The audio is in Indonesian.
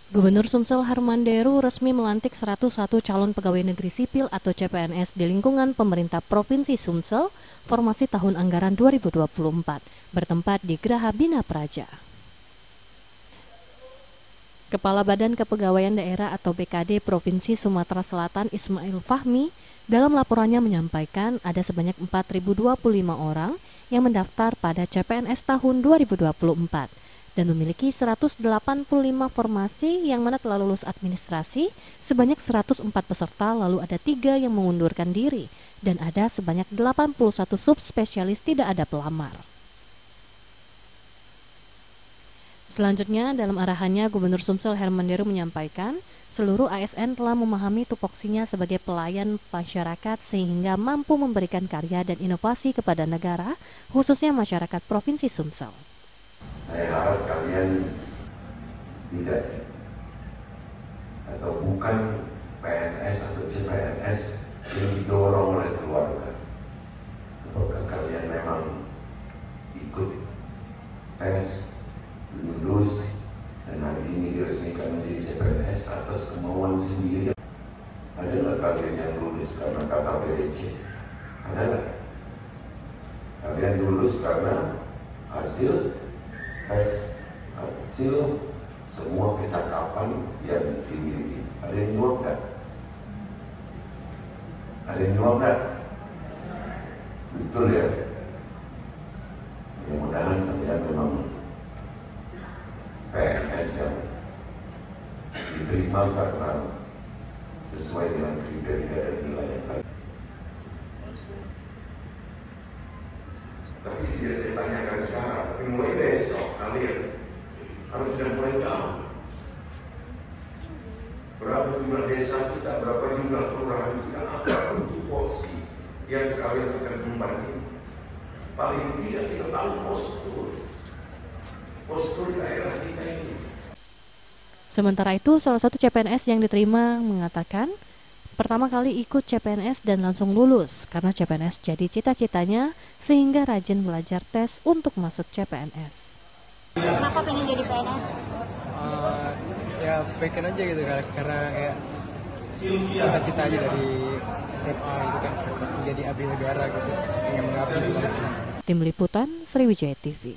Gubernur Sumsel Herman Deru resmi melantik 101 calon pegawai negeri sipil atau CPNS di lingkungan pemerintah Provinsi Sumsel, formasi tahun anggaran 2024, bertempat di Geraha Bina Praja. Kepala Badan Kepegawaian Daerah atau BKD Provinsi Sumatera Selatan Ismail Fahmi dalam laporannya menyampaikan ada sebanyak 4.025 orang yang mendaftar pada CPNS tahun 2024 dan memiliki 185 formasi yang mana telah lulus administrasi, sebanyak 104 peserta, lalu ada 3 yang mengundurkan diri dan ada sebanyak 81 subspesialis tidak ada pelamar. Selanjutnya, dalam arahannya, Gubernur Sumsel Herman Deru menyampaikan seluruh ASN telah memahami tupoksinya sebagai pelayan masyarakat sehingga mampu memberikan karya dan inovasi kepada negara, khususnya masyarakat Provinsi Sumsel. Saya harap kalian tidak atau bukan PNS atau CPNS yang didorong oleh keluarga. Apakah kalian memang ikut tes, lulus, dan hari ini diresmikan menjadi CPNS atas kemauan sendiri? Ada nggak kalian yang lulus karena kata PDC? Ada nggak? Kalian lulus karena hasil tes, hasil semua kecakapan yang dimiliki. Ada yang nyuap nggak? Ada yang nyuap nggak? Betul ya? Mudah-mudahan kalian memang PNS yang diterima karena sesuai dengan kriteria dan nilai yang tadi. Tapi tidak saya tanyakan sekarang, tapi mulai besok kalian harus sudah mulai tahu berapa jumlah desa kita, berapa jumlah kelurahan kita, apa untuk porsi yang kalian akan kembali. Paling tidak kita tahu postur daerah kita ini. Sementara itu, salah satu CPNS yang diterima mengatakan pertama kali ikut CPNS dan langsung lulus karena CPNS jadi cita-citanya sehingga rajin belajar tes untuk masuk CPNS. Kenapa pengen jadi PNS? Ya pengen aja gitu karena kayak cita-cita aja dari SMA gitu kan, menjadi abdi negara gitu, yang mengabdi di bangsa. Tim Liputan Sriwijaya TV.